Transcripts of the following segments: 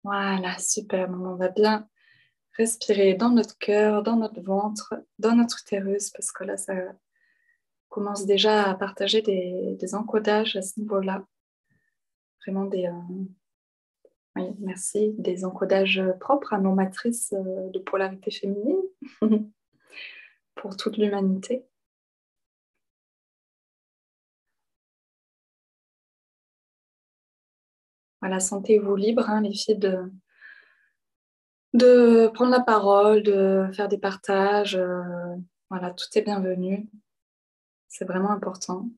Voilà, super. On va bien respirer dans notre cœur, dans notre ventre, dans notre utérus, parce que là, ça commence déjà à partager des encodages à ce niveau-là. Vraiment oui, merci, des encodages propres à nos matrices de polarité féminine pour toute l'humanité. Voilà, sentez-vous libre, hein, les filles, de prendre la parole, de faire des partages. Voilà, tout est bienvenu. C'est vraiment important.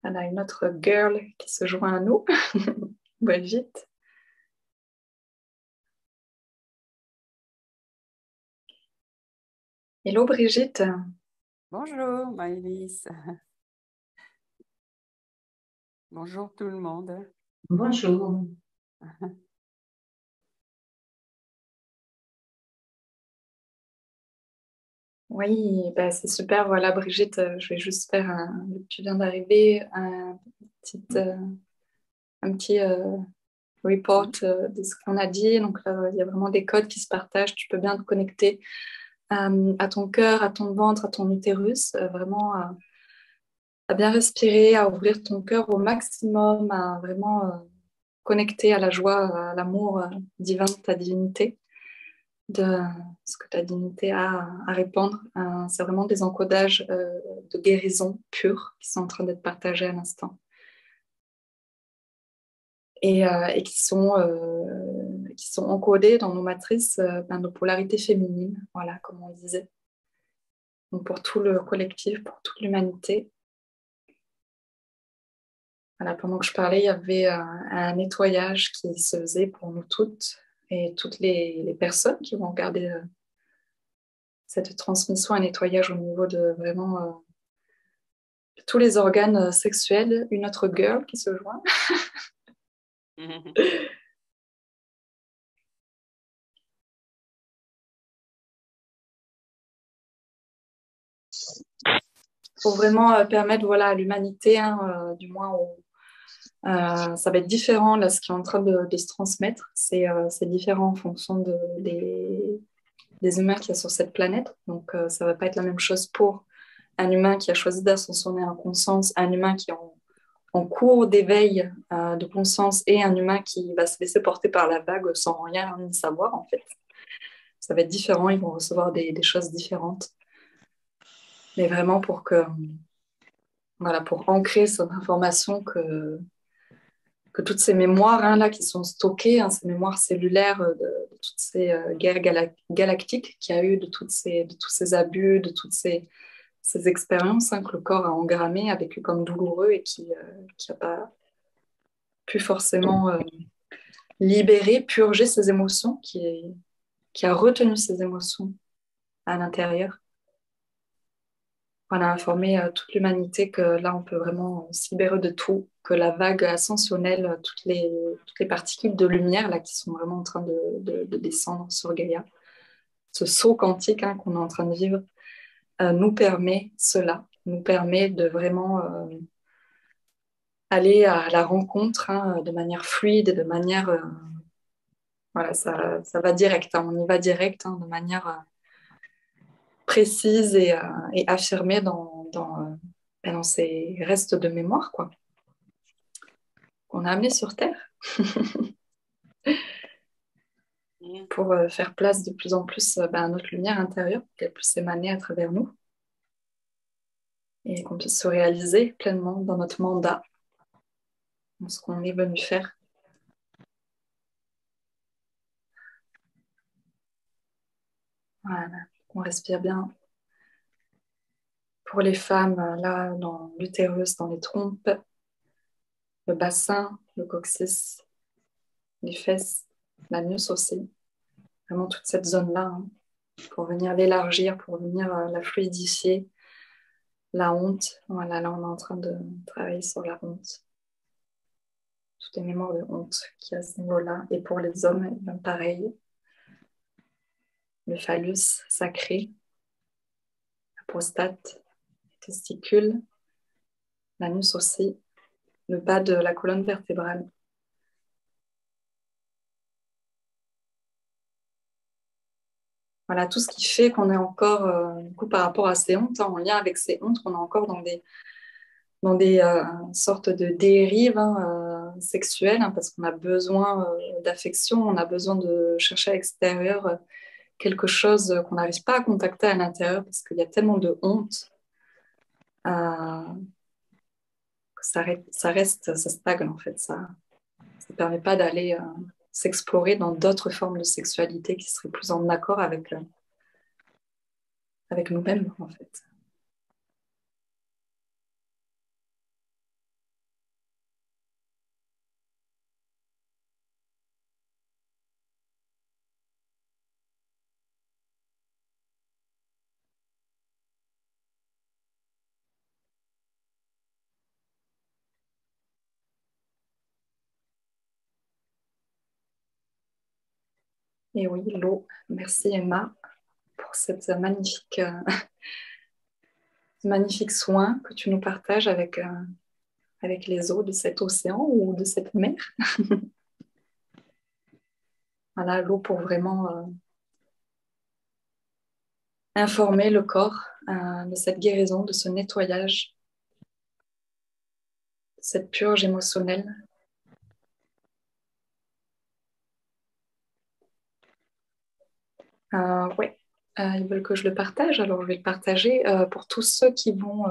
On a une autre girl qui se joint à nous. Brigitte. Hello Brigitte. Bonjour Maëlys. Bonjour tout le monde. Bonjour. Oui, bah c'est super. Voilà Brigitte, je vais juste faire tu viens d'arriver, un petit report de ce qu'on a dit. Donc là, il y a vraiment des codes qui se partagent. Tu peux bien te connecter à ton cœur, à ton ventre, à ton utérus, vraiment à bien respirer, à ouvrir ton cœur au maximum, à vraiment connecter à la joie, à l'amour divin de ta divinité, de ce que ta divinité a à répandre. C'est vraiment des encodages de guérison pure qui sont en train d'être partagés à l'instant. Et qui sont encodés dans nos matrices, nos polarités féminines, voilà, comme on disait. Donc pour tout le collectif, pour toute l'humanité. Voilà, pendant que je parlais, il y avait un nettoyage qui se faisait pour nous toutes et toutes les personnes qui vont regarder cette transmission, un nettoyage au niveau de vraiment tous les organes sexuels. Une autre girl qui se joint. Pour vraiment permettre voilà, à l'humanité, du moins ça va être différent là, ce qui est en train de se transmettre. C'est différent en fonction des humains qu'il y a sur cette planète. Donc ça ne va pas être la même chose pour un humain qui a choisi d'ascensionner en conscience, un humain qui est en cours d'éveil de conscience et un humain qui va se laisser porter par la vague sans rien ni savoir en fait. Ça va être différent, ils vont recevoir des choses différentes. Mais vraiment pour ancrer cette information que toutes ces mémoires là, qui sont stockées, ces mémoires cellulaires de toutes ces guerres galactiques qu'il y a eu, de tous ces abus, de toutes ces expériences que le corps a engrammées, a vécu comme douloureux et qui n'a pas pu forcément libérer, purger ses émotions, qui a retenu ses émotions à l'intérieur. On a informé toute l'humanité que là, on peut vraiment se libérer de tout, que la vague ascensionnelle, toutes les particules de lumière là, qui sont vraiment en train de descendre sur Gaïa, ce saut quantique qu'on est en train de vivre, nous permet cela, nous permet de vraiment aller à la rencontre de manière fluide et de manière... voilà, ça va direct, on y va direct, de manière précise et affirmée dans ces restes de mémoire quoi, qu'on a amenés sur Terre pour faire place de plus en plus à notre lumière intérieure, pour qu'elle puisse émaner à travers nous et qu'on puisse se réaliser pleinement dans notre mandat, dans ce qu'on est venu faire. Voilà, on respire bien. Pour les femmes, là, dans l'utérus, dans les trompes, le bassin, le coccyx, les fesses, l'anus aussi. Vraiment toute cette zone-là, pour venir l'élargir, pour venir la fluidifier. La honte, voilà, là on est en train de travailler sur la honte. Toutes les mémoires de honte qu'il y a à ce niveau-là. Et pour les hommes, ben, pareil. Le phallus sacré, la prostate, les testicules, l'anus aussi, le bas de la colonne vertébrale. Voilà, tout ce qui fait qu'on est encore, du coup, par rapport à ces hontes, en lien avec ces hontes, on est encore dans des sortes de dérives sexuelles, parce qu'on a besoin d'affection, on a besoin de chercher à l'extérieur quelque chose qu'on n'arrive pas à contacter à l'intérieur, parce qu'il y a tellement de honte que ça stagne en fait, ça ne permet pas d'aller s'explorer dans d'autres formes de sexualité qui seraient plus en accord avec nous-mêmes en fait. Et oui, l'eau. Merci Emma pour cette magnifique soin que tu nous partages avec les eaux de cet océan ou de cette mer. Voilà, l'eau pour vraiment informer le corps de cette guérison, de ce nettoyage, de cette purge émotionnelle. Oui, ils veulent que je le partage, alors je vais le partager pour tous ceux qui vont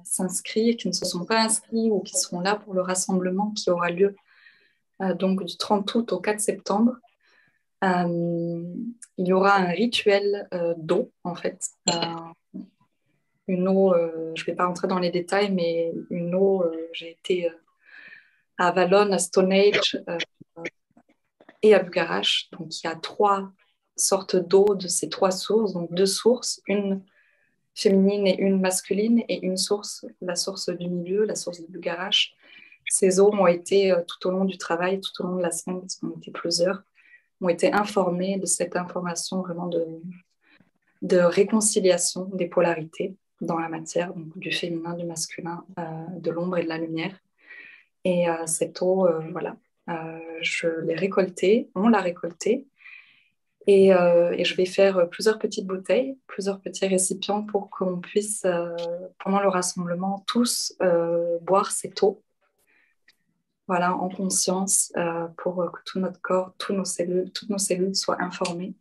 s'inscrire, qui ne se sont pas inscrits ou qui seront là pour le rassemblement qui aura lieu donc du 30 août au 4 septembre. Il y aura un rituel d'eau, en fait. Une eau, je ne vais pas rentrer dans les détails, mais une eau, j'ai été à Valonne, à Stonehenge et à Bucarach. Donc, il y a 3 sortes d'eau de ces 3 sources, donc 2 sources, une féminine et une masculine, et une source, la source du milieu, la source de Bucarach. Ces eaux ont été tout au long du travail, tout au long de la semaine, parce qu'on était plusieurs, ont été informés de cette information vraiment de réconciliation des polarités dans la matière, donc du féminin, du masculin, de l'ombre et de la lumière. Et cette eau, voilà, je l'ai récoltée, on l'a récoltée, et je vais faire plusieurs petites bouteilles, plusieurs petits récipients pour qu'on puisse, pendant le rassemblement, tous boire cette eau, voilà, en conscience, pour que tout notre corps, toutes nos cellules soient informées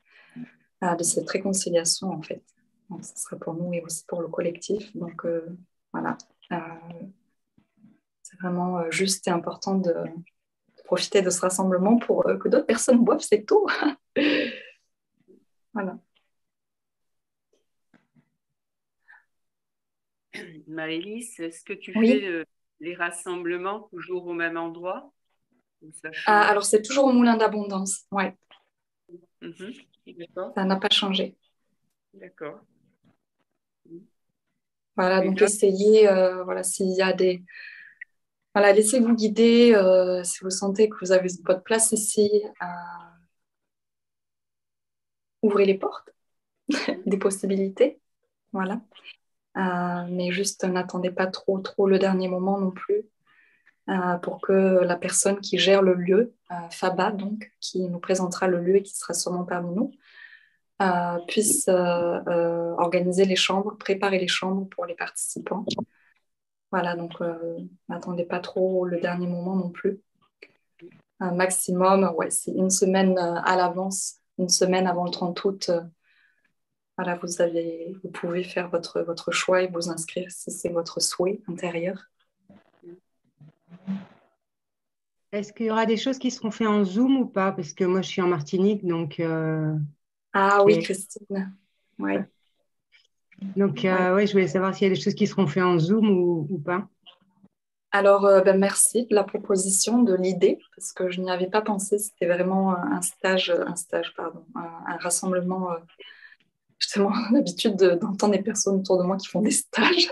de cette réconciliation, en fait. Donc, ce sera pour nous et aussi pour le collectif. Donc, voilà. C'est vraiment juste et important de profiter de ce rassemblement pour que d'autres personnes boivent cette eau. Voilà. Maëlys, est-ce que tu Oui. fais les rassemblements toujours au même endroit ou ça change? Alors, c'est toujours au Moulin d'Abondance. Ouais. D'accord. Ça n'a pas changé. D'accord. Voilà, Et donc là, essayez, voilà, s'il y a des... Voilà, laissez-vous guider si vous sentez que vous avez votre place ici. Ouvrez les portes des possibilités. Voilà. Mais juste n'attendez pas trop le dernier moment non plus pour que la personne qui gère le lieu, Faba, donc, qui nous présentera le lieu et qui sera sûrement parmi nous, puisse organiser les chambres, préparer les chambres pour les participants. Voilà, donc n'attendez pas trop le dernier moment non plus. Un maximum, ouais, c'est une semaine à l'avance, une semaine avant le 30 août. Voilà, vous pouvez faire votre choix et vous inscrire si c'est votre souhait intérieur. Est-ce qu'il y aura des choses qui seront faites en Zoom ou pas? Parce que moi, je suis en Martinique, donc... Ah oui, Christine. Ouais. Donc, ouais, je voulais savoir s'il y a des choses qui seront faites en Zoom ou pas. Alors, merci de la proposition, de l'idée, parce que je n'y avais pas pensé. C'était vraiment un rassemblement. J'ai tellement l'habitude d'entendre des personnes autour de moi qui font des stages.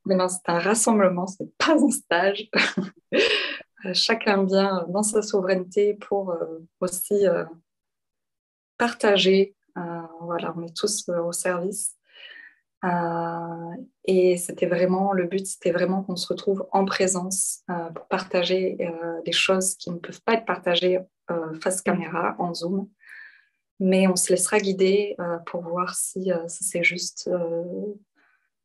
Mais non, c'est un rassemblement, ce n'est pas un stage. Chacun vient dans sa souveraineté pour aussi partager. Voilà, on est tous au service. Et le but, c'était vraiment qu'on se retrouve en présence pour partager des choses qui ne peuvent pas être partagées face caméra, en Zoom. Mais on se laissera guider pour voir si c'est juste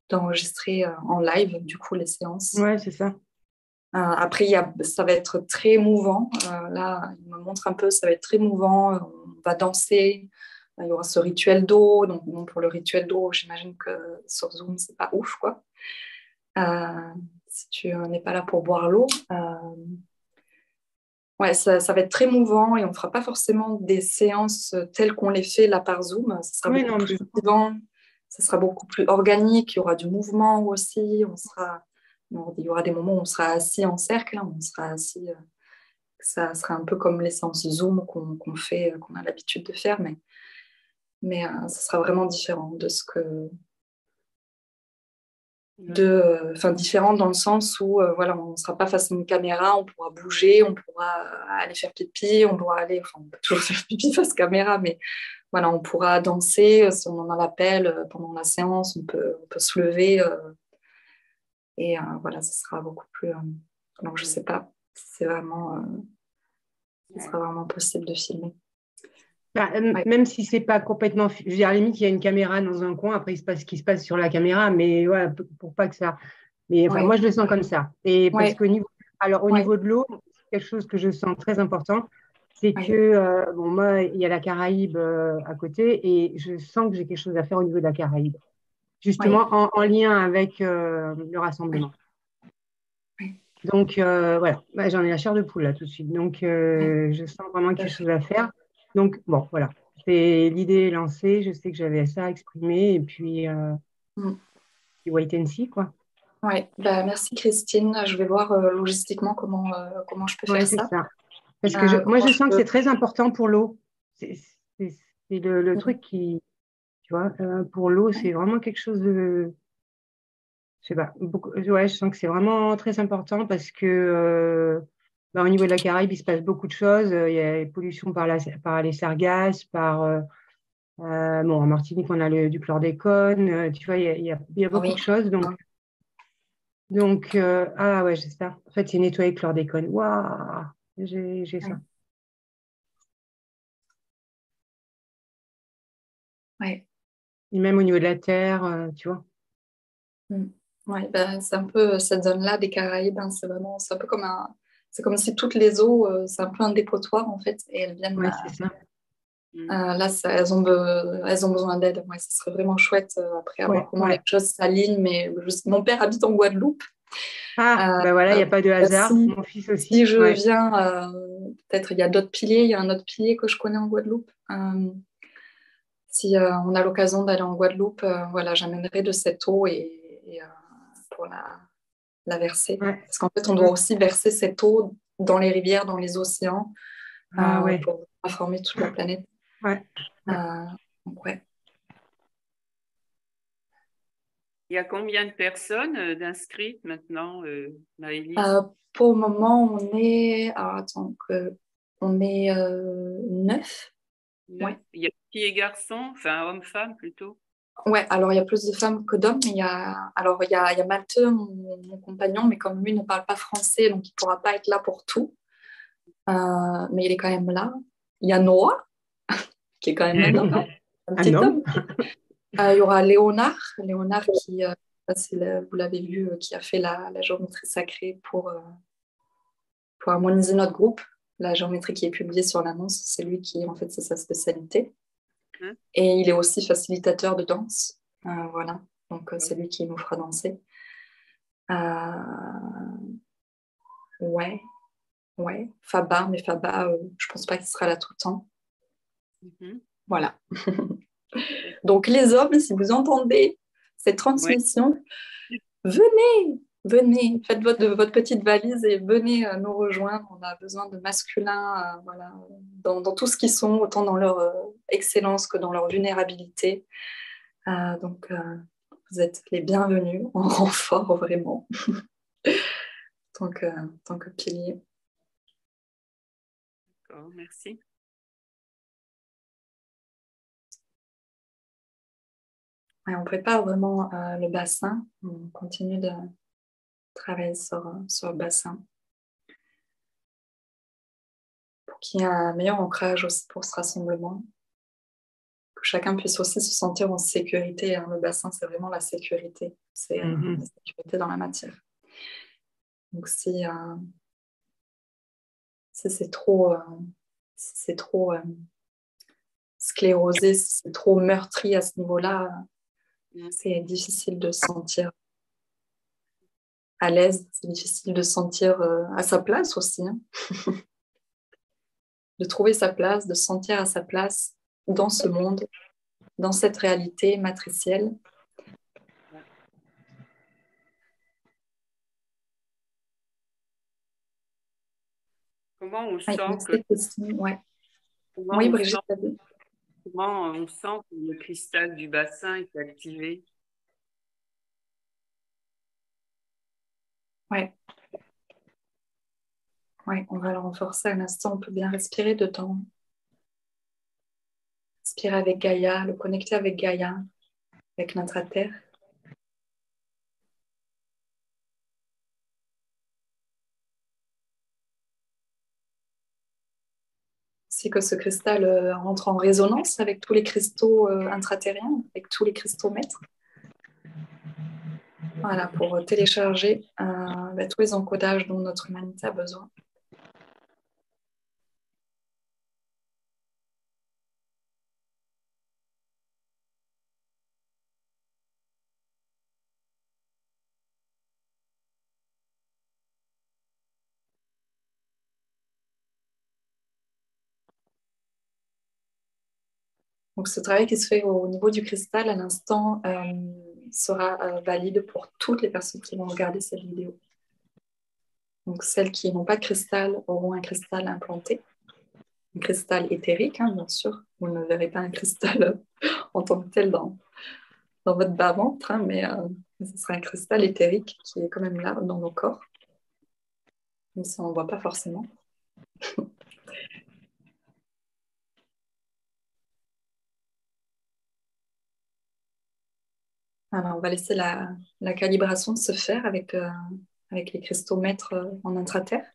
d'enregistrer en live, du coup, les séances. Ouais, c'est ça. Après, ça va être très mouvant. Là, il me montre un peu, ça va être très mouvant. On va danser. Il y aura ce rituel d'eau. Donc, bon, pour le rituel d'eau, j'imagine que sur Zoom, c'est pas ouf, quoi. Si tu n'es pas là pour boire l'eau. Ouais, ça va être très mouvant et on ne fera pas forcément des séances telles qu'on les fait là par Zoom. Ça sera Oui, beaucoup non, mais plus vivant, ça sera beaucoup plus organique. Il y aura du mouvement aussi. Il y aura des moments où on sera assis en cercle, hein, on sera assis. Ça sera un peu comme les séances Zoom qu'on fait, qu'on a l'habitude de faire, mais ça sera vraiment différent de ce que différent dans le sens où voilà, on ne sera pas face à une caméra, on pourra bouger, on pourra aller faire pipi, on peut toujours faire pipi face caméra, mais voilà, on pourra danser si on en a l'appel pendant la séance, on peut se lever et voilà, ça sera beaucoup plus. Donc je sais pas, si c'est vraiment, ce sera vraiment possible de filmer. Bah, Ouais. même si c'est pas complètement. Je veux dire, à la limite, il y a une caméra dans un coin, après, il se passe ce qui se passe sur la caméra, mais voilà, pour pas que ça. Mais enfin, Ouais. moi, je le sens comme ça. Et parce Ouais. qu'au niveau, alors, au Ouais. niveau de l'eau, c'est quelque chose que je sens très important, c'est que, Ouais. bon, moi, il y a la Caraïbe à côté, et je sens que j'ai quelque chose à faire au niveau de la Caraïbe, Ouais. justement en lien avec le rassemblement. Ouais. Donc, voilà, bah, j'en ai la chair de poule là tout de suite. Donc, Ouais. je sens vraiment quelque chose à faire. Donc, bon, voilà. C'est l'idée est lancée. Je sais que j'avais ça à exprimer. Et puis, Mm. wait and see, quoi. Ouais. Bah, merci Christine. Je vais voir logistiquement comment je peux Ouais, faire c'est ça. ça. Parce que moi, Comment je je sens que peux. c'est très important pour l'eau. C'est c'est- c'est le Mm. truc qui, tu vois, pour l'eau, Ouais. c'est vraiment quelque chose de. Je sais pas. Ouais, je sens que c'est vraiment très important parce que. Bah, au niveau de la Caraïbe, il se passe beaucoup de choses. Il y a les pollutions par les sargasses, bon, en Martinique, on a du chlordécone, tu vois, il y a Ah beaucoup oui. de choses. Donc ah ouais, c'est ça. En fait, c'est nettoyer le chlordécone. Waouh, j'ai ça. Ouais. Ouais. Et même au niveau de la terre, tu vois. Mm. Ouais. Bah, c'est un peu cette zone-là des Caraïbes. Hein, c'est un peu c'est comme si toutes les eaux, c'est un peu un dépotoir en fait, et elles viennent. Ouais, c'est ça. Là, elles ont besoin d'aide. Ouais, ce serait vraiment chouette après à voir Ouais, comment les ouais. choses s'alignent. Mais mon père habite en Guadeloupe. Ah, Euh, ben voilà, il n'y a pas de hasard. si, Mon fils si aussi. je Ouais. viens, peut-être il y a d'autres piliers. Il y a un autre pilier que je connais en Guadeloupe. Si on a l'occasion d'aller en Guadeloupe, voilà, j'amènerai de cette eau et pour la verser. Ouais. Parce qu'en fait, on doit Mm. aussi verser cette eau dans les rivières, dans les océans, Ah ouais. pour informer toute la planète. Ouais. Ouais. Euh, donc, ouais. Il y a combien de personnes d'inscrites maintenant, Maëlys? Euh, pour le moment, on est. Alors, attends, on est 9. Neuf. Ouais. Il y a filles et garçons, enfin hommes-femmes plutôt. Ouais, alors il y a plus de femmes que d'hommes, mais il y a Malte, mon compagnon, mais comme lui ne parle pas français, donc il ne pourra pas être là pour tout. Mais il est quand même là. Il y a Noah, qui est quand même un homme, hein, un Un petit homme. homme. Il y aura Léonard qui, vous l'avez vu, qui a fait la géométrie sacrée pour harmoniser notre groupe. La géométrie qui est publiée sur l'annonce, c'est lui qui, en fait, c'est sa spécialité. Hein? Et il est aussi facilitateur de danse. Voilà. Donc, c'est lui qui nous fera danser. Euh, ouais, ouais. Faba, mais Faba, je pense pas qu'il sera là tout le temps. Mhm. Voilà. Donc, les hommes, si vous entendez cette Ouais. transmission, venez, venez, faites votre petite valise et venez nous rejoindre. On a besoin de masculins voilà, dans tout ce qu'ils sont, autant dans leur excellence que dans leur vulnérabilité. Donc, vous êtes les bienvenus en renfort, vraiment, tant que pilier. D'accord, merci. Ouais, on prépare vraiment le bassin. On continue de travailler sur le bassin pour qu'il y ait un meilleur ancrage aussi pour ce rassemblement. Que chacun puisse aussi se sentir en sécurité. Le bassin, c'est vraiment la sécurité. C'est la sécurité dans la matière. Donc, si c'est trop, sclérosé, si c'est trop meurtri à ce niveau-là, c'est difficile de se sentir à l'aise. C'est difficile de se sentir à sa place aussi. Hein. De trouver sa place, de se sentir à sa place dans ce monde, dans cette réalité matricielle. Comment on Oui, sent ouais. comment Oui, on Brigitte. sent, comment on sent que le cristal du bassin est activé? Ouais. Ouais, on va le renforcer à l'instant. On peut bien respirer dedans. Respirer avec Gaïa, le connecter avec Gaïa, avec notre terre. C'est que ce cristal rentre en résonance avec tous les cristaux intraterriens, avec tous les cristaux maîtres. Voilà, pour télécharger tous les encodages dont notre humanité a besoin. Donc, ce travail qui se fait au niveau du cristal à l'instant sera valide pour toutes les personnes qui vont regarder cette vidéo. Donc, celles qui n'ont pas de cristal auront un cristal implanté, un cristal éthérique, hein, bien sûr. Vous ne verrez pas un cristal en tant que tel dans votre bas-ventre, hein, mais ce sera un cristal éthérique qui est quand même là dans nos corps. Mais ça, on ne voit pas forcément. Alors, on va laisser la calibration se faire avec les cristaux maîtres en intraterre.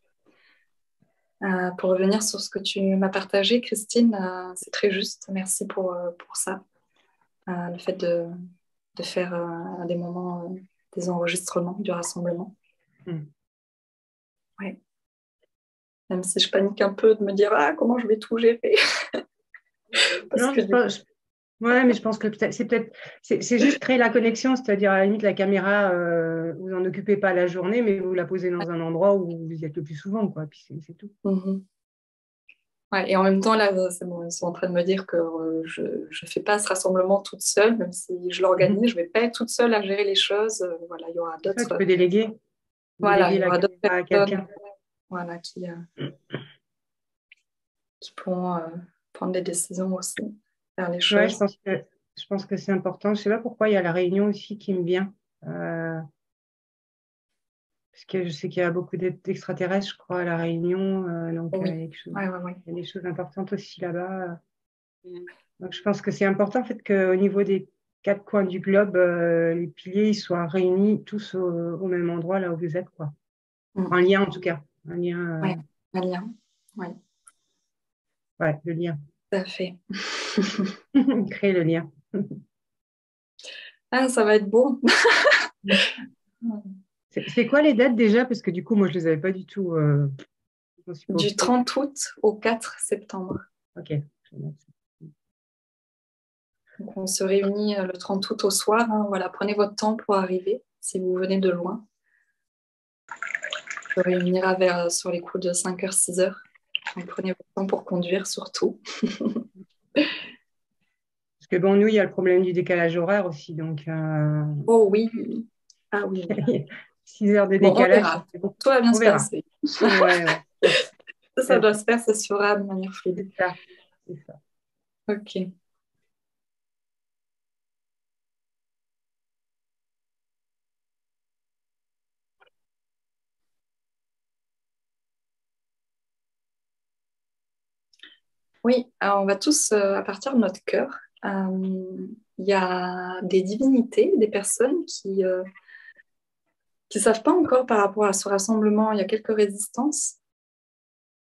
Pour revenir sur ce que tu m'as partagé, Christine, c'est très juste. Merci pour ça. Le fait de faire à des moments des enregistrements du rassemblement. Ouais. Même si je panique un peu de me dire comment je vais tout gérer. Non, mais je pense que c'est juste créer la connexion, c'est-à-dire à la limite la caméra, vous n'en occupez pas la journée, mais vous la posez dans un endroit où vous y êtes le plus souvent, quoi. Puis c'est tout. Ouais, et en même temps, là, c'est bon, ils sont en train de me dire que je ne fais pas ce rassemblement toute seule, même si je l'organise, je ne vais pas être toute seule à gérer les choses. Voilà, il y aura d'autres. Tu peux déléguer. Voilà, il y la aura d'autres caméra à personnes quelqu'un. voilà, qui pourront prendre des décisions aussi, faire les Ouais, choses. je pense que c'est important. Je ne sais pas pourquoi il y a la réunion aussi qui me vient. Parce que je sais qu'il y a beaucoup d'extraterrestres, je crois, à la Réunion. Donc, Oui. il y a des choses importantes aussi là-bas. Donc, je pense que c'est important, en fait, qu'au niveau des 4 coins du globe, les piliers ils soient réunis tous au même endroit, là où vous êtes, quoi. En lien, en tout cas. Un lien. Ouais, un lien. Ouais. Ouais, le lien. Tout à fait. Créer le lien. Ça va être beau. C'est quoi les dates déjà? Parce que du coup, moi, je ne les avais pas du tout. Du 30 août au 4 septembre. Ok. Donc, on se réunit le 30 août au soir. Hein. Voilà, prenez votre temps pour arriver si vous venez de loin. On se réunira sur les coups de 5h, 6h. Donc, prenez votre temps pour conduire surtout. Parce que bon, nous, il y a le problème du décalage horaire aussi. Donc, Oh oui. Ah oui. 6 heures de Bon, on décalage. verra. Tout va bien se passer. Ouais. Ça doit se faire, ça se fera de manière fluide. C'est ça. Ok. Oui, alors on va tous, à partir de notre cœur, Il y a des divinités, des personnes qui ne savent pas encore par rapport à ce rassemblement. Il y a quelques résistances.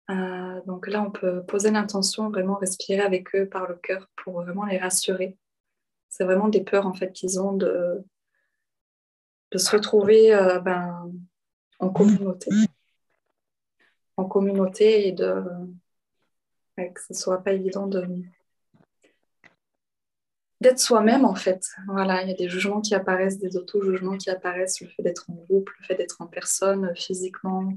Donc là, on peut poser l'intention, vraiment respirer avec eux par le cœur pour vraiment les rassurer. C'est vraiment des peurs en fait qu'ils ont de se retrouver en communauté. En communauté et que ce ne soit pas évident d'être soi-même en fait. Voilà, il y a des jugements qui apparaissent, des auto-jugements qui apparaissent, le fait d'être en groupe, le fait d'être en personne, physiquement,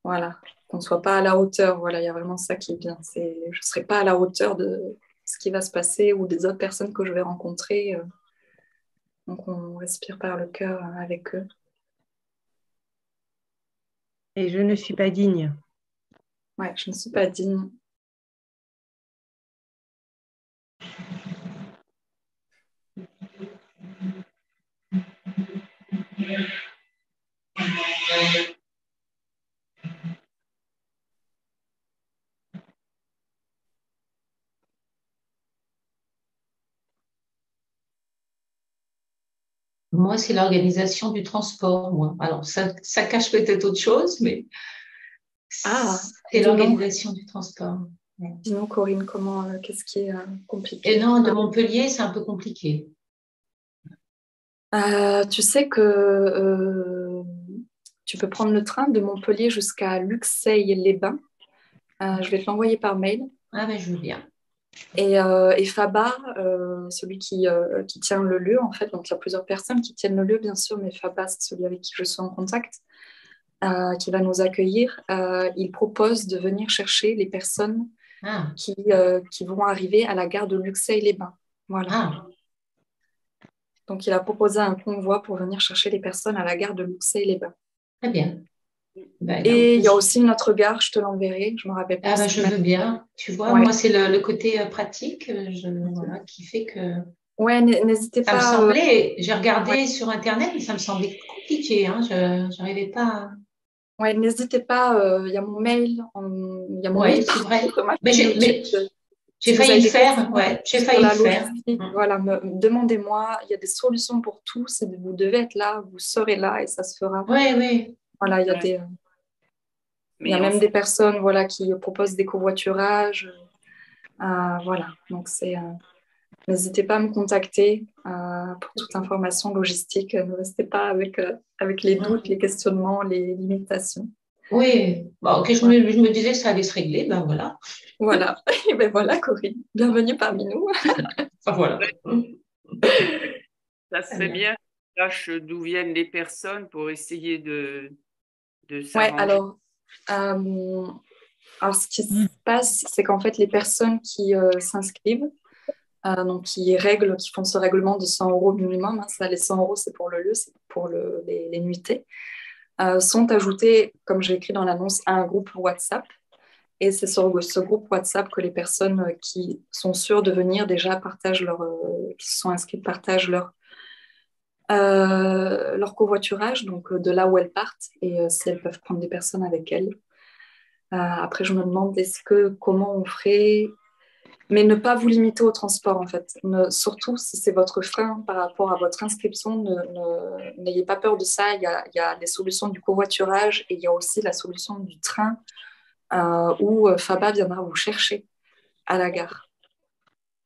voilà, qu'on ne soit pas à la hauteur. Voilà, il y a vraiment ça qui vient. Je ne serai pas à la hauteur de ce qui va se passer ou des autres personnes que je vais rencontrer. Donc, on respire par le cœur avec eux. Et je ne suis pas digne. Ouais, je ne suis pas digne. Moi, c'est l'organisation du transport, moi. Alors, ça cache peut-être autre chose, mais c'est l'organisation du transport. Ouais. Dis-nous, Corinne, qu'est-ce qui est compliqué? Et non, de Montpellier, c'est un peu compliqué. Tu sais que tu peux prendre le train de Montpellier jusqu'à Luxeuil-les-Bains. Je vais te l'envoyer par mail. Ah, ben, je veux bien. Et Faba, celui qui tient le lieu, en fait, donc il y a plusieurs personnes qui tiennent le lieu, bien sûr, mais Faba, c'est celui avec qui je suis en contact, qui va nous accueillir. Il propose de venir chercher les personnes qui vont arriver à la gare de Luxeuil-les-Bains. Voilà. Ah. Donc, il a proposé un convoi pour venir chercher les personnes à la gare de Luxeuil-les-Bains. Très bien. Ben, et il y a aussi une autre gare, je te l'enverrai, je me rappelle pas. Ah ben, je veux bien. Tu vois, ouais. Moi, c'est le côté pratique voilà, qui fait que... Ouais, n'hésitez pas. Ça me semblait, j'ai regardé sur Internet, mais ça me semblait compliqué. Hein, je n'arrivais pas à... Ouais, n'hésitez pas, il y a mon mail, il y a mon mail c'est vrai. Mais j'ai failli le faire, j'ai failli le faire. Voilà, demandez-moi, il y a des solutions pour tout, vous devez être là, vous serez là et ça se fera. Oui. Voilà, il y a il y a même des personnes voilà, qui proposent des covoiturages. Voilà, donc n'hésitez pas à me contacter pour toute information logistique. Ne restez pas avec les doutes, les questionnements, les limitations. Oui, bon, je me disais que ça allait se régler, ben voilà. Voilà, et ben voilà Corinne, bienvenue parmi nous. Voilà. Ça serait bien que tu saches d'où viennent les personnes pour essayer de Ouais, s'arranger. alors, ce qui se passe, c'est qu'en fait, les personnes qui s'inscrivent, donc qui font ce règlement de 100 € minimum, ça, les 100 €, c'est pour le lieu, c'est pour les nuitées, sont ajoutées, comme j'ai écrit dans l'annonce, à un groupe WhatsApp. Et c'est sur ce groupe WhatsApp que les personnes qui sont sûres de venir déjà qui sont inscrites partagent leur covoiturage, donc de là où elles partent, et si elles peuvent prendre des personnes avec elles. Après, je me demande comment on ferait, mais ne pas vous limiter au transport en fait. Surtout si c'est votre frein par rapport à votre inscription, n'ayez pas peur de ça. Il y a les solutions du covoiturage et il y a aussi la solution du train où Faba viendra vous chercher à la gare.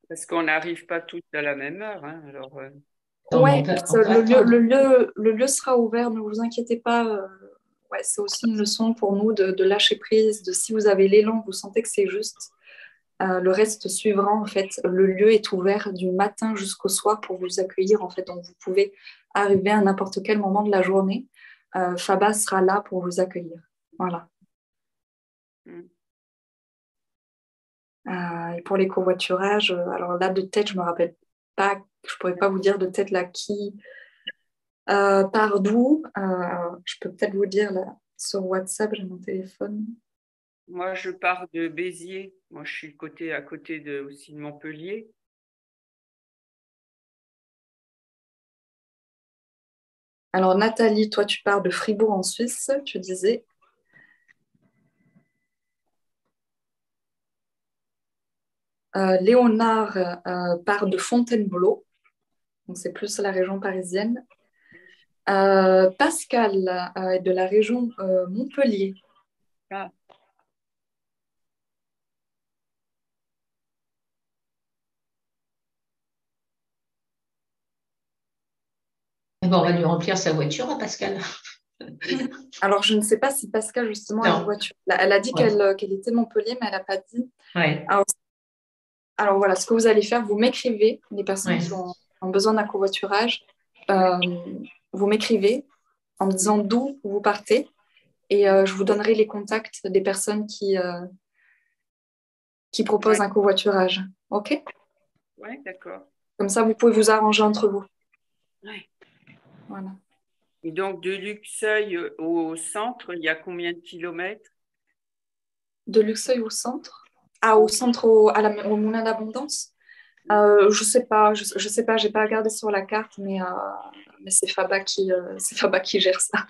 Parce qu'on n'arrive pas toutes à la même heure. Hein, alors, ouais, le lieu sera ouvert, ne vous inquiétez pas. Ouais, c'est aussi une leçon pour nous de lâcher prise, de si vous avez l'élan, vous sentez que c'est juste, le reste suivra en fait. Le lieu est ouvert du matin jusqu'au soir pour vous accueillir en fait, donc vous pouvez arriver à n'importe quel moment de la journée. Faba sera là pour vous accueillir. Voilà. Et pour les covoiturages, alors là de tête, je me rappelle pas, je pourrais pas vous dire de tête là qui part d'où. Je peux peut-être vous dire là sur WhatsApp, j'ai mon téléphone. Moi, je pars de Béziers. Moi, je suis à côté aussi de Montpellier. Alors, Nathalie, toi, tu pars de Fribourg en Suisse, tu disais. Léonard part de Fontainebleau, donc c'est plus la région parisienne. Pascal est de la région Montpellier. Ah, Eh ben, on va lui remplir sa voiture à Pascal. Alors, je ne sais pas si Pascal, justement, a une Non. voiture. Elle a dit Ouais. qu'elle était de Montpellier, mais elle n'a pas dit. Ouais. Alors, voilà, ce que vous allez faire, vous m'écrivez, les personnes Ouais. qui ont besoin d'un covoiturage, vous m'écrivez en me disant d'où vous partez et je vous donnerai les contacts des personnes qui proposent un covoiturage. OK? ouais, d'accord. Comme ça, vous pouvez vous arranger entre vous. Ouais. Voilà. Et donc, de Luxeuil au centre, il y a combien de kilomètres? De Luxeuil au centre? Ah, au centre, au Moulin d'Abondance? Je sais pas, je sais pas, j'ai pas regardé sur la carte, mais c'est Faba qui gère ça.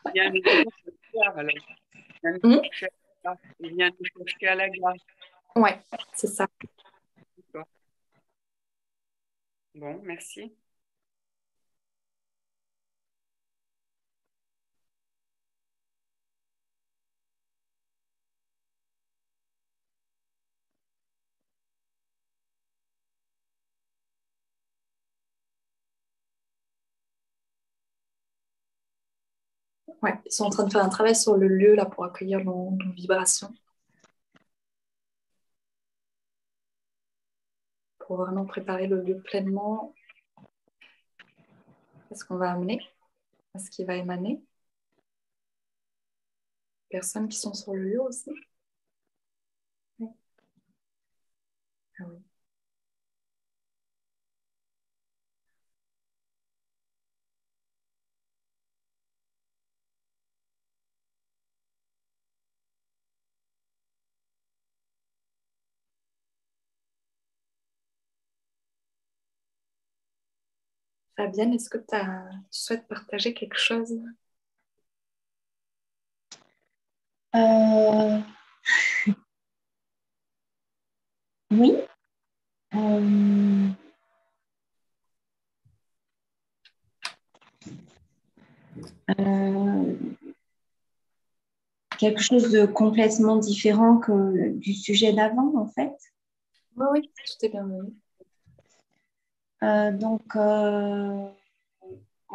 Il vient nous chercher alors. Il vient nous chercher à la gare. Ouais, c'est ça. D'accord. Bon, merci. Ouais, ils sont en train de faire un travail sur le lieu là pour accueillir nos vibrations, pour vraiment préparer le lieu pleinement à ce qu'on va amener, à ce qui va émaner. Personnes qui sont sur le lieu aussi. Oui. Ah oui. Fabienne, est-ce que tu souhaites partager quelque chose? Euh, oui. Euh, euh, quelque chose de complètement différent que du sujet d'avant, en fait. Oui, oui, tout est bienvenu. Donc, au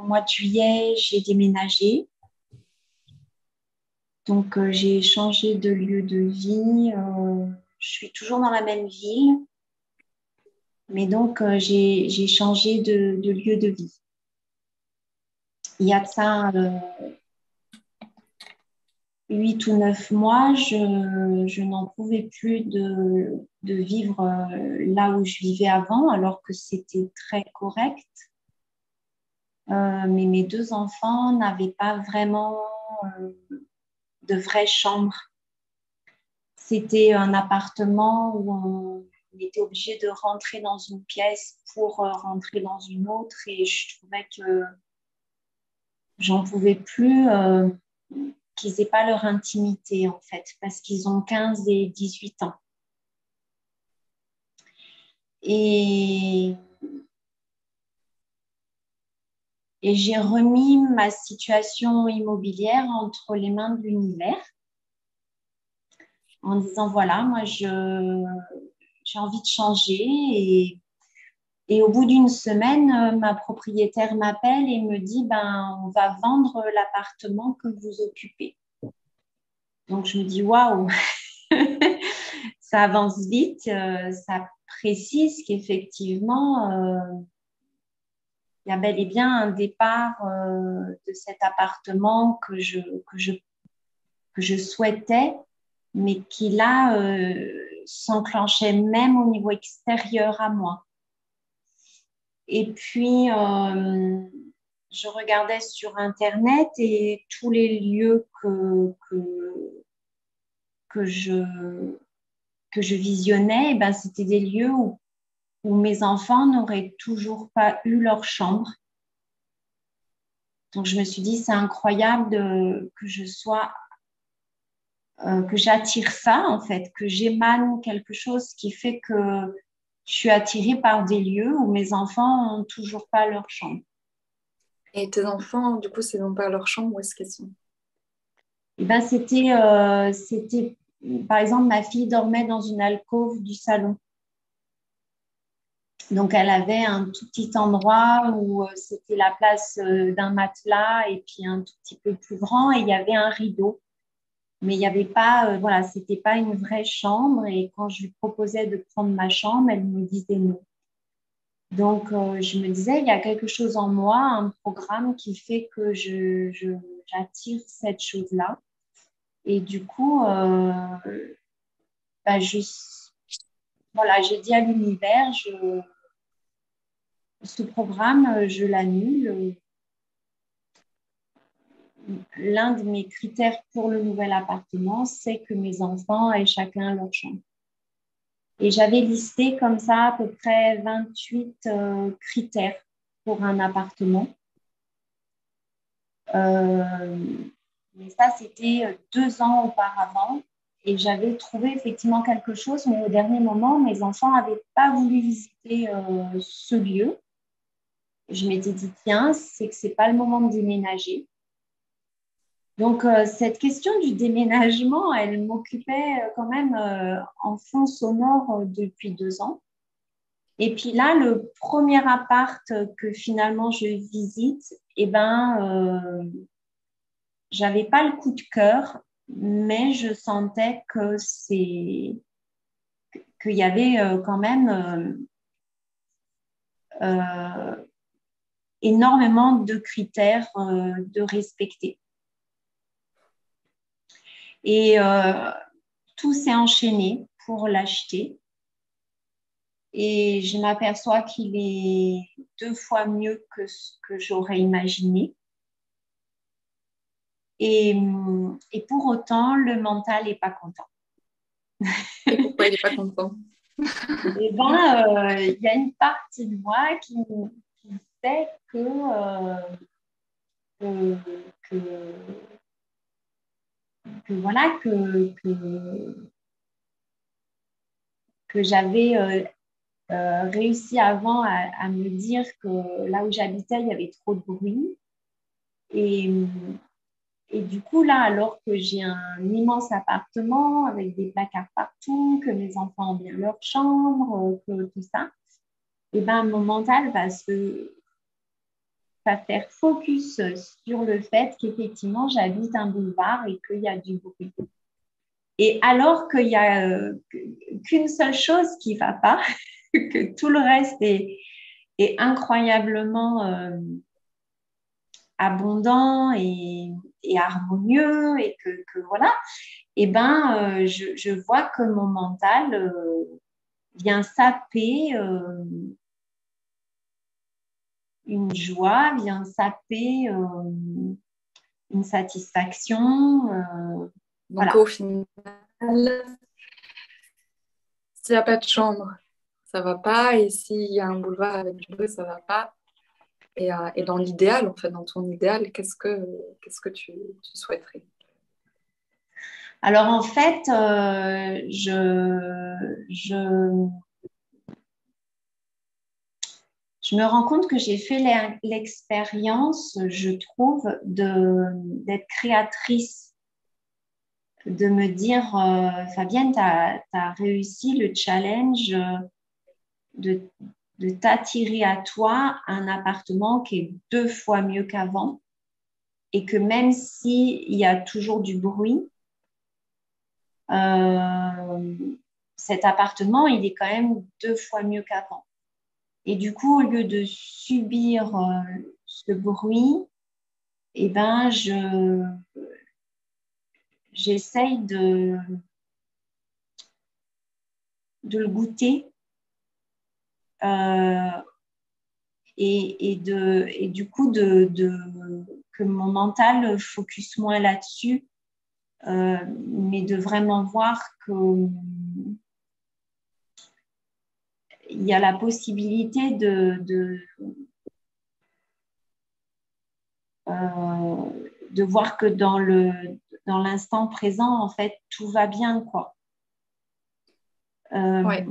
mois de juillet, j'ai déménagé. Donc, j'ai changé de lieu de vie. Je suis toujours dans la même ville, mais donc, j'ai changé de lieu de vie. Il y a de ça 8 ou 9 mois, je n'en pouvais plus de vivre là où je vivais avant, alors que c'était très correct. Mais mes deux enfants n'avaient pas vraiment de vraie chambre. C'était un appartement où on était obligé de rentrer dans une pièce pour rentrer dans une autre, et je trouvais que j'en pouvais plus. Qu'ils n'aient pas leur intimité, en fait, parce qu'ils ont 15 et 18 ans. Et j'ai remis ma situation immobilière entre les mains de l'univers en disant, voilà, moi, j'ai envie de changer. Et au bout d'une semaine, ma propriétaire m'appelle et me dit, ben, on va vendre l'appartement que vous occupez. Donc, je me dis, waouh, ça avance vite, ça précise qu'effectivement, il y a bel et bien un départ de cet appartement que je souhaitais, mais qui là s'enclenchait même au niveau extérieur à moi. Et puis, je regardais sur Internet et tous les lieux que je visionnais, ben, c'était des lieux où mes enfants n'auraient toujours pas eu leur chambre. Donc, je me suis dit, c'est incroyable que je sois que j'attire ça, en fait, que j'émane quelque chose qui fait que je suis attirée par des lieux où mes enfants n'ont toujours pas leur chambre. Et tes enfants, du coup, c'est non pas leur chambre, où est-ce qu'ils sont? Et ben, c'était, par exemple, ma fille dormait dans une alcôve du salon. Donc, elle avait un tout petit endroit où c'était la place d'un matelas et puis un tout petit peu plus grand et il y avait un rideau. Mais il n'y avait pas, voilà, c'était pas une vraie chambre. Et quand je lui proposais de prendre ma chambre, elle me disait non. Donc, je me disais, il y a quelque chose en moi, un programme qui fait que j'attire cette chose-là. Et du coup, bah, voilà, j'ai dit à l'univers, ce programme, je l'annule. L'un de mes critères pour le nouvel appartement, c'est que mes enfants aient chacun leur chambre. Et j'avais listé comme ça à peu près 28 critères pour un appartement. Mais ça, c'était 2 ans auparavant. Et j'avais trouvé effectivement quelque chose, mais au dernier moment, mes enfants n'avaient pas voulu visiter ce lieu. Je m'étais dit, tiens, c'est que ce n'est pas le moment de déménager. Donc, cette question du déménagement, elle m'occupait quand même en fond sonore depuis 2 ans. Et puis là, le premier appart que finalement je visite, eh ben, j'avais pas le coup de cœur, mais je sentais qu'il y avait quand même énormément de critères de respecter. Et tout s'est enchaîné pour l'acheter. Et je m'aperçois qu'il est 2 fois mieux que ce que j'aurais imaginé. Et pour autant, le mental n'est pas content. Et pourquoi il n'est pas content? Eh bien, il y a une partie de moi qui sait voilà, que j'avais réussi avant à me dire que là où j'habitais, il y avait trop de bruit. Et du coup, là, alors que j'ai un immense appartement avec des placards partout, que mes enfants ont bien leur chambre, que tout ça, et ben, mon mental va faire focus sur le fait qu'effectivement, j'habite un boulevard et qu'il y a du bruit. Et alors qu'il n'y a qu'une seule chose qui ne va pas, que tout le reste est incroyablement abondant et harmonieux et que voilà, et ben, je vois que mon mental vient saper une joie, vient saper une satisfaction. Donc, voilà. au final, s'il n'y a pas de chambre, ça ne va pas. Et s'il y a un boulevard avec du bruit, ça ne va pas. Et dans l'idéal, en fait, dans ton idéal, qu'est-ce que tu souhaiterais? Alors, en fait, je me rends compte que j'ai fait l'expérience, je trouve, d'être créatrice, de me dire, Fabienne, tu as réussi le challenge de t'attirer à toi un appartement qui est 2 fois mieux qu'avant et que même s'il y a toujours du bruit, cet appartement, il est quand même 2 fois mieux qu'avant. Et du coup, au lieu de subir ce bruit, eh ben, j'essaye de le goûter et du coup, que mon mental focus moins là-dessus, mais de vraiment voir qu'il y a la possibilité de voir que dans l'instant présent, en fait, tout va bien, quoi. Ouais.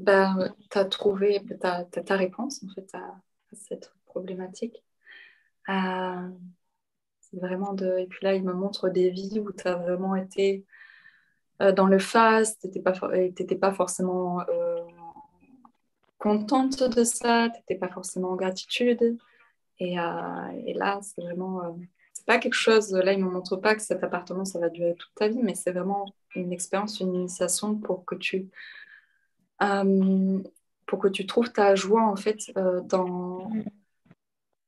Ben, tu as trouvé ta réponse en fait à cette problématique. C'est vraiment et puis là, il me montre des vies où tu as vraiment été dans le phase, tu n'étais pas forcément contente de ça, tu n'étais pas forcément en gratitude. Et là, c'est vraiment. C'est pas quelque chose. Là, il ne me montre pas que cet appartement, ça va durer toute ta vie, mais c'est vraiment une expérience, une initiation pour que tu trouves ta joie, en fait, dans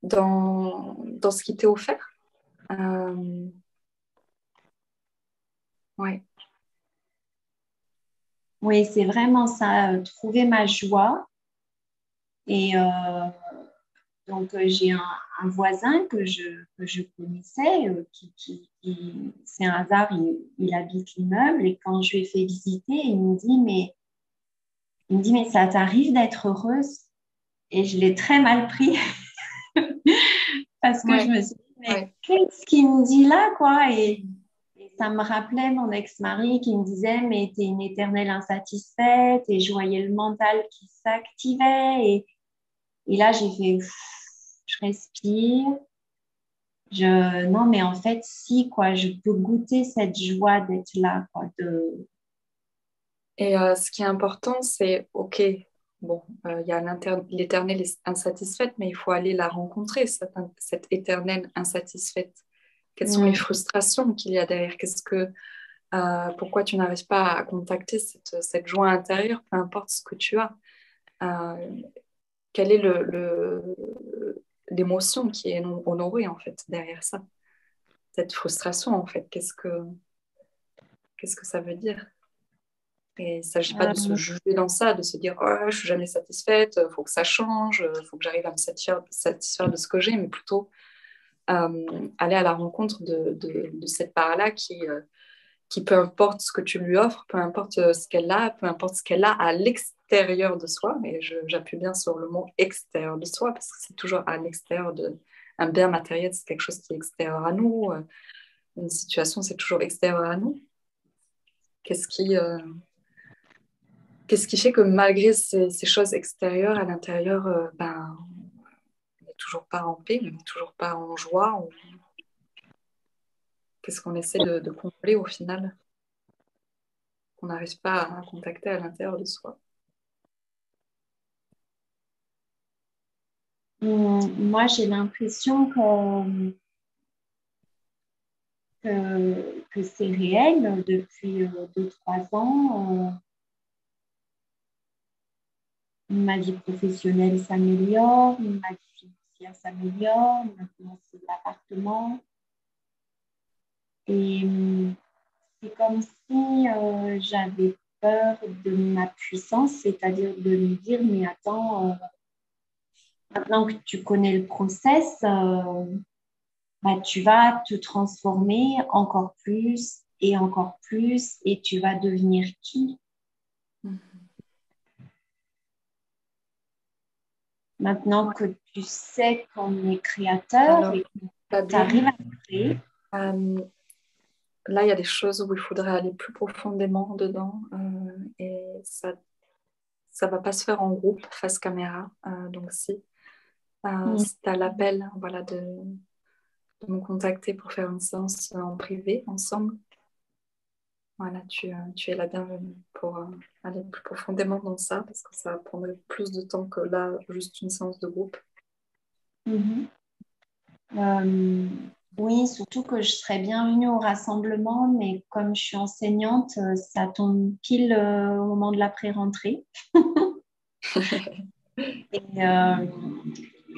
ce qui t'est offert. Ouais. Oui, c'est vraiment ça, trouver ma joie. Et donc, j'ai un voisin que je connaissais, c'est un hasard, il habite l'immeuble. Et quand je lui ai fait visiter, il me dit, mais ça t'arrive d'être heureuse? Et je l'ai très mal pris parce que je me suis dit, mais qu'est-ce qu'il me dit là, quoi? Et ça me rappelait mon ex-mari qui me disait, mais t'es une éternelle insatisfaite, et je voyais le mental qui s'activait. Et là, j'ai fait, je respire. Non, mais en fait, si, quoi, je peux goûter cette joie d'être là, quoi. Et ce qui est important, c'est, OK, bon, il y a l'éternelle insatisfaite, mais il faut aller la rencontrer, cette éternelle insatisfaite. Quelles sont les frustrations qu'il y a derrière? Pourquoi tu n'arrives pas à contacter cette joie intérieure, peu importe ce que tu as? Quelle est l'émotion qui est honorée, en fait, derrière ça? Cette frustration, en fait, qu'est-ce que ça veut dire? Et il ne s'agit pas de se juger dans ça, de se dire « Oh, je ne suis jamais satisfaite, il faut que ça change, il faut que j'arrive à me satisfaire de ce que j'ai », mais plutôt aller à la rencontre de cette part-là qui, peu importe ce que tu lui offres, peu importe ce qu'elle a, peu importe ce qu'elle a à l'extérieur de soi, et j'appuie bien sur le mot extérieur de soi, parce que c'est toujours à l'extérieur un bien matériel, c'est quelque chose qui est extérieur à nous, une situation, c'est toujours extérieur à nous. Qu'est-ce qui fait que malgré ces choses extérieures, à l'intérieur, on n'est toujours pas en paix, on n'est toujours pas en joie. Qu'est-ce qu'on essaie de combler au final? On n'arrive pas à contacter à l'intérieur de soi. Moi, j'ai l'impression que c'est réel depuis 2-3 ans. Ma vie professionnelle s'améliore, ma vie financière s'améliore, maintenant c'est l'appartement. Et c'est comme si j'avais peur de ma puissance, c'est-à-dire de me dire, mais attends, maintenant que tu connais le process, tu vas te transformer encore plus, et tu vas devenir qui? Maintenant que tu sais qu'on est créateur. Alors, et que tu arrives à créer. Là, il y a des choses où il faudrait aller plus profondément dedans et ça ne va pas se faire en groupe, face caméra. Donc, si tu as l'appel de me contacter pour faire une séance en privé ensemble, voilà, tu es la bienvenue pour aller plus profondément dans ça, parce que ça prendrait plus de temps que là, juste une séance de groupe. Oui, surtout que je serais bienvenue au rassemblement, mais comme je suis enseignante, ça tombe pile au moment de la pré-rentrée.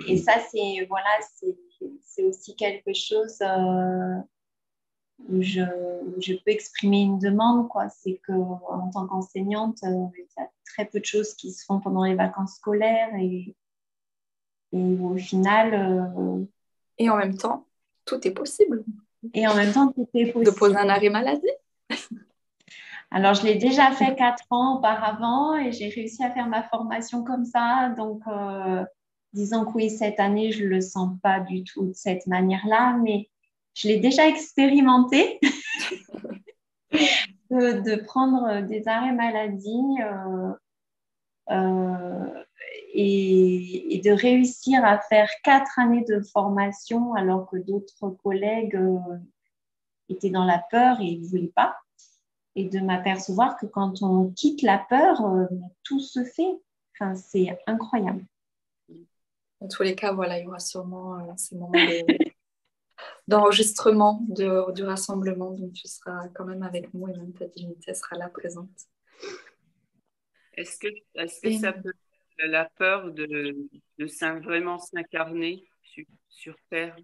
Et ça, c'est aussi quelque chose où je peux exprimer une demande, quoi. C'est qu'en tant qu'enseignante, il y a très peu de choses qui se font pendant les vacances scolaires et au final... Et en même temps, tout est possible. Et en même temps, tout est possible. De poser un arrêt maladie. Alors, je l'ai déjà fait 4 ans auparavant et j'ai réussi à faire ma formation comme ça. Donc, disons que oui, cette année, je ne le sens pas du tout de cette manière-là, mais je l'ai déjà expérimenté de prendre des arrêts maladie et de réussir à faire 4 années de formation alors que d'autres collègues étaient dans la peur et ne voulaient pas. Et de m'apercevoir que quand on quitte la peur, tout se fait. Enfin, c'est incroyable. Dans tous les cas, voilà, il y aura sûrement ces moments d'enregistrement du rassemblement, donc tu seras quand même avec nous et même ta divinité sera là présente. Est-ce que ça peut être la peur de vraiment s'incarner sur Terre?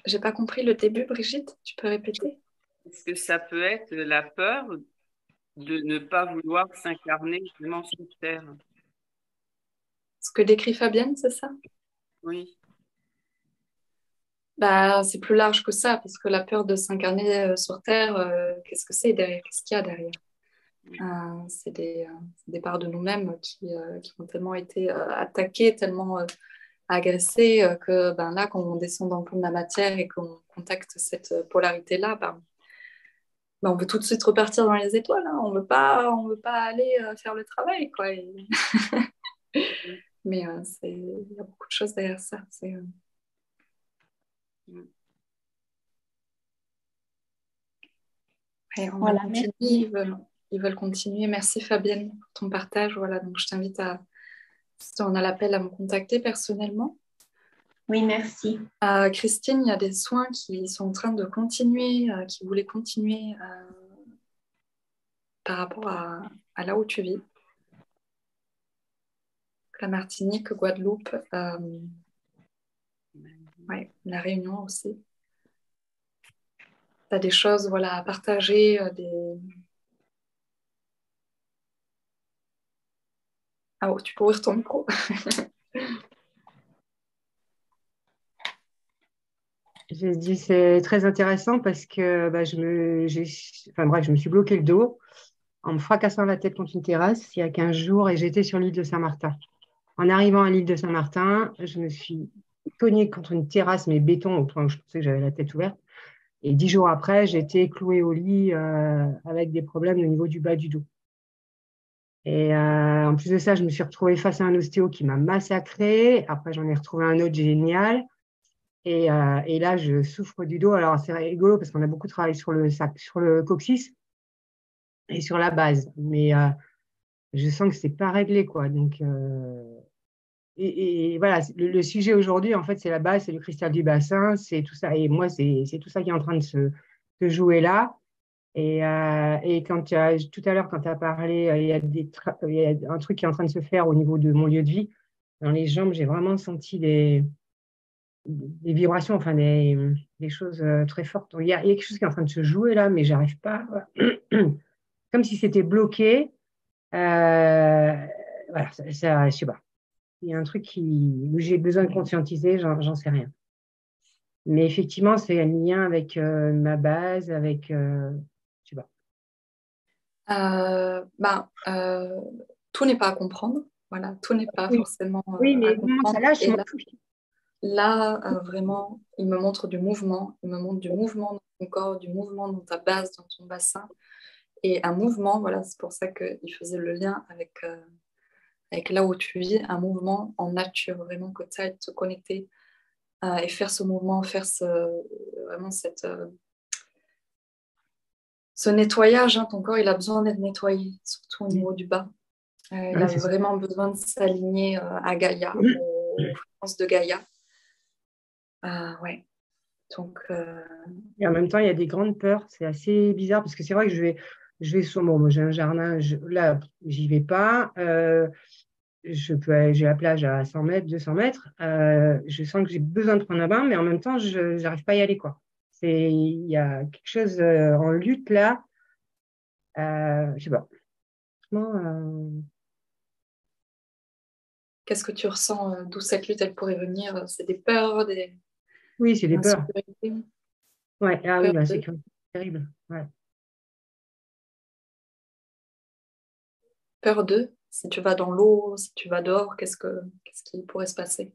J'ai pas compris le début, Brigitte, tu peux répéter? Est-ce que ça peut être la peur de ne pas vouloir s'incarner vraiment sur Terre? Ce que décrit Fabienne, c'est ça? Oui. Bah, c'est plus large que ça, parce que la peur de s'incarner sur Terre, qu'est-ce que c'est derrière? Qu'est-ce qu'il y a derrière? C'est des parts de nous-mêmes qui ont tellement été attaquées, tellement agressées, que ben, là, quand on descend dans le plan de la matière et qu'on contacte cette polarité-là, on veut tout de suite repartir dans les étoiles. Hein. On veut pas aller faire le travail, quoi. Mais il y a beaucoup de choses derrière ça. Ouais, Voilà, ils veulent continuer. Merci Fabienne pour ton partage. Voilà, donc je t'invite si on a l'appel, à me contacter personnellement. Oui, merci. Christine, il y a des soins qui sont en train de continuer, qui voulaient continuer par rapport à là où tu vis. La Martinique, Guadeloupe, la Réunion aussi. Tu as des choses voilà, à partager, Ah, tu peux ouvrir ton micro. J'ai dit c'est très intéressant parce que je me suis bloqué le dos en me fracassant la tête contre une terrasse il y a 15 jours et j'étais sur l'île de Saint-Martin. En arrivant à l'île de Saint-Martin, je me suis cognée contre une terrasse, mais béton, au point où je pensais que j'avais la tête ouverte. Et 10 jours après, j'étais clouée au lit avec des problèmes au niveau du bas du dos. Et en plus de ça, je me suis retrouvée face à un ostéo qui m'a massacrée. Après, j'en ai retrouvé un autre génial. Et là, je souffre du dos. Alors, c'est rigolo parce qu'on a beaucoup travaillé sur le coccyx et sur la base. Mais je sens que c'est pas réglé, quoi. Donc, et voilà, le sujet aujourd'hui, en fait, c'est la base, c'est le cristal du bassin, c'est tout ça. Et moi, c'est tout ça qui est en train de se jouer là. Et tout à l'heure, quand tu as parlé, il y a un truc qui est en train de se faire au niveau de mon lieu de vie. Dans les jambes, j'ai vraiment senti des vibrations, enfin des choses très fortes. Il y a quelque chose qui est en train de se jouer là, mais j'arrive pas. Comme si c'était bloqué. Voilà, je sais pas. Il y a un truc où j'ai besoin de conscientiser, j'en sais rien. Mais effectivement, c'est un lien avec ma base, avec. Je sais pas. Tout n'est pas à comprendre. Voilà, tout n'est pas Oui, forcément oui, à mais comment ça comprendre. lâche, Et là, vraiment, il me montre du mouvement. Il me montre du mouvement dans ton corps, du mouvement dans ta base, dans ton bassin. Et un mouvement, voilà, c'est pour ça qu'il faisait le lien avec là où tu vis, un mouvement en nature, vraiment que tu ailles te connecter et faire ce mouvement, vraiment ce nettoyage. Hein, ton corps, il a besoin d'être nettoyé, surtout au niveau du bas. Il a vraiment besoin de s'aligner à Gaïa, aux fréquences de Gaïa. Ouais. Donc, Et en même temps, il y a des grandes peurs. C'est assez bizarre parce que c'est vrai que je vais sur. Bon, moi, j'ai un jardin. Là, j'y vais pas. J'ai la plage à 100 mètres, 200 mètres. Je sens que j'ai besoin de prendre un bain, mais en même temps, je n'arrive pas à y aller, quoi. Il y a quelque chose en lutte là. Je sais pas. Franchement, qu'est-ce que tu ressens d'où cette lutte, elle pourrait venir? C'est des peurs, des oui, c'est des peurs. insécurités? Ouais. Ah oui, Peur la de... sécurité, c'est terrible. Ouais. Peur de, si tu vas dans l'eau, si tu vas dehors, qu'est-ce qui pourrait se passer?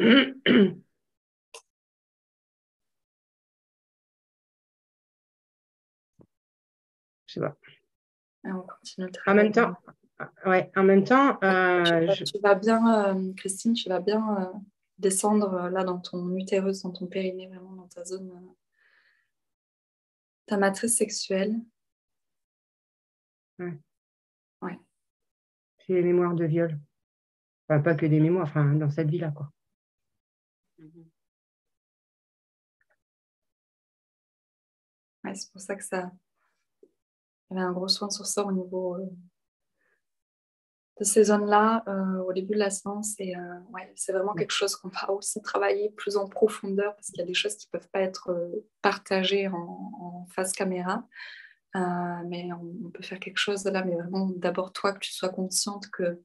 Je sais pas. Et on continue le En travail. même temps, ouais, en même temps, Tu vas bien, Christine, tu vas bien descendre là dans ton utérus, dans ton périnée, vraiment dans ta zone, ta matrice sexuelle. ouais, Ouais. c'est les mémoires de viol. Enfin, pas que des mémoires, enfin, dans cette vie-là, quoi. Ouais, c'est pour ça que ça. Il y avait un gros soin sur ça au niveau de ces zones-là au début de la séance. Et ouais, c'est vraiment quelque chose qu'on va aussi travailler plus en profondeur parce qu'il y a des choses qui ne peuvent pas être partagées en face caméra. Mais on peut faire quelque chose là, mais vraiment d'abord toi, que tu sois consciente qu'il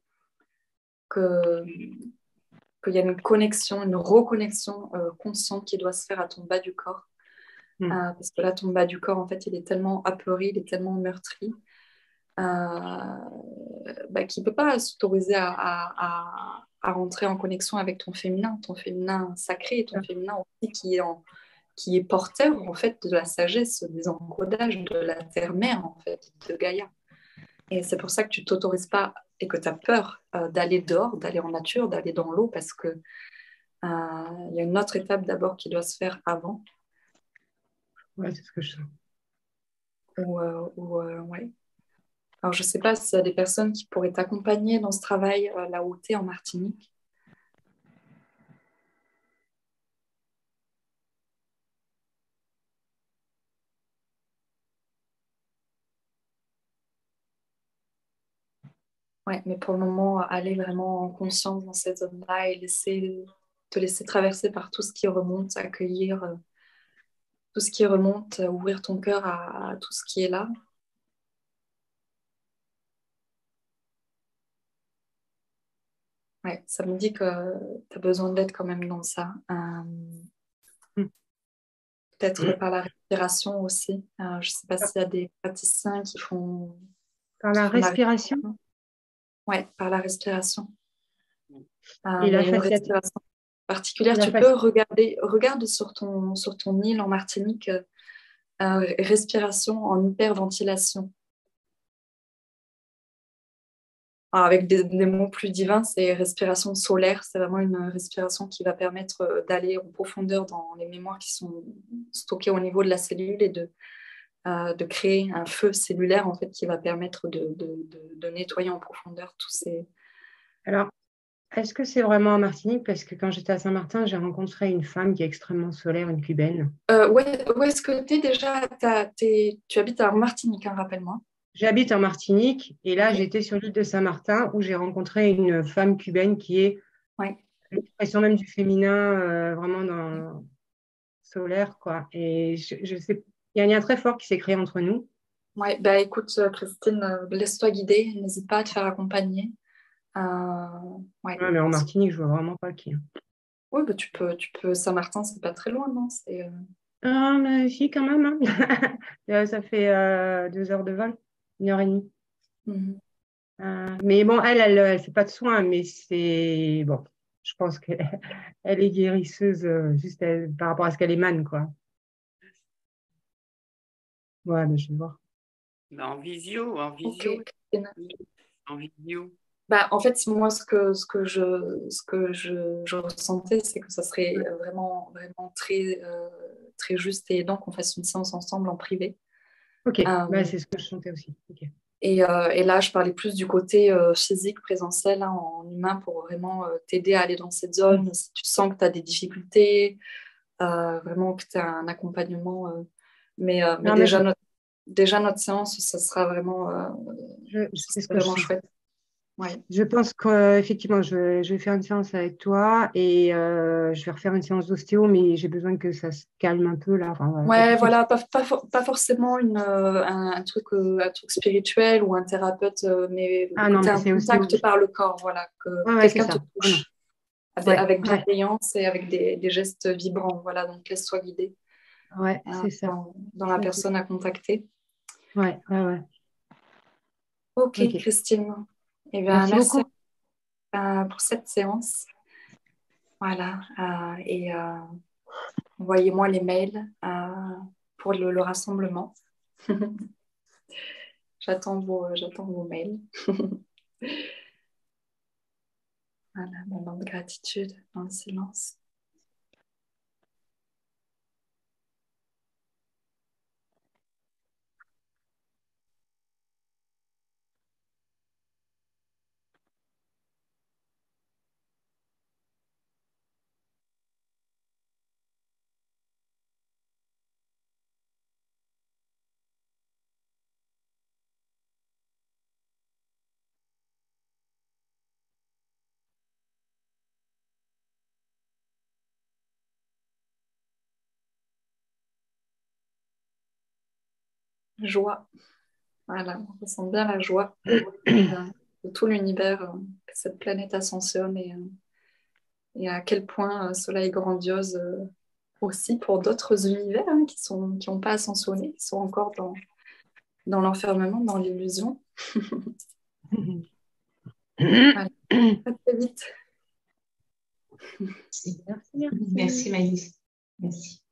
y a une connexion, une reconnexion consciente qui doit se faire à ton bas du corps. Parce que là, ton bas du corps, en fait, il est tellement apeuré, il est tellement meurtri qu'il ne peut pas s'autoriser à rentrer en connexion avec ton féminin sacré, ton féminin aussi qui est porteur en fait de la sagesse, des encodages de la terre-mère en fait, de Gaïa. Et c'est pour ça que tu t'autorises pas et que tu as peur d'aller dehors, d'aller en nature, d'aller dans l'eau parce que y a une autre étape d'abord qui doit se faire avant. Ouais, c'est ce que je sens. Ouais. Alors, je ne sais pas s'il y a des personnes qui pourraient t'accompagner dans ce travail là où tu es en Martinique. Ouais, mais pour le moment, aller vraiment en conscience dans cette zone-là et te laisser traverser par tout ce qui remonte, accueillir tout ce qui remonte, ouvrir ton cœur à tout ce qui est là. Ouais, ça me dit que tu as besoin d'aide quand même dans ça. Peut-être par la respiration aussi. Je ne sais pas s'il y a des praticiens qui font... Par la respiration? Ouais, par la respiration. Et la une respiration particulière. Tu peux regarde sur ton île en Martinique, respiration en hyperventilation. Alors, avec des mots plus divins, c'est respiration solaire. C'est vraiment une respiration qui va permettre d'aller en profondeur dans les mémoires qui sont stockées au niveau de la cellule et de créer un feu cellulaire en fait, qui va permettre de nettoyer en profondeur tous ces... Alors, est-ce que c'est vraiment en Martinique? Parce que quand j'étais à Saint-Martin, j'ai rencontré une femme qui est extrêmement solaire, une cubaine. Où est-ce que tu es déjà? Tu habites en Martinique, hein, rappelle-moi. J'habite en Martinique et là, Okay. j'étais sur l'île de Saint-Martin où j'ai rencontré une femme cubaine qui est l'expression même du féminin, vraiment dans solaire, quoi. Et je sais, il y a un lien très fort qui s'est créé entre nous. Ouais, bah écoute, Christine, laisse-toi guider, n'hésite pas à te faire accompagner. Ouais, mais en Martinique, je vois vraiment pas qui. Oui, bah tu peux. Saint-Martin, c'est pas très loin, non? Ah, mais si, quand même. Hein. Ça fait 2 heures de vol, 1 heure et demie. Mm-hmm. Mais bon, elle fait pas de soins, mais c'est bon. Je pense qu'elle elle est guérisseuse juste par rapport à ce qu'elle émane, quoi. Ouais, mais je vais voir. Bah, en visio. Okay. En visio. Bah, en fait, moi, ce que je ressentais, c'est que ça serait vraiment, vraiment très, très juste et aidant qu'on fasse une séance ensemble en privé. Ok, bah, c'est ce que je sentais aussi. Okay. Et là, je parlais plus du côté physique, présentiel, hein, en humain, pour vraiment t'aider à aller dans cette zone. Si tu sens que tu as des difficultés, vraiment que tu as un accompagnement. Mais déjà, notre séance, ça sera vraiment, chouette. Ouais. Je pense qu'effectivement, je vais faire une séance avec toi et je vais refaire une séance d'ostéo, mais j'ai besoin que ça se calme un peu là. Enfin, ouais, voilà, pas forcément un truc spirituel ou un thérapeute, mais que tu aies un contact par le corps, voilà, que quelqu'un te touche avec bienveillance et avec des gestes vibrants, voilà, donc laisse-toi guider c'est ça. Dans la personne à contacter. Ouais. Ok, Christine. Eh bien, merci beaucoup pour cette séance. Voilà. Et envoyez-moi les mails pour le rassemblement. J'attends vos mails. Voilà, moment de gratitude dans le silence. Joie. Voilà, on ressent bien la joie de tout l'univers que cette planète ascensionne et à quel point cela est grandiose aussi pour d'autres univers qui n'ont pas ascensionné, qui sont encore dans l'enfermement, dans l'illusion. Voilà. À très vite. Merci Maïs. Merci.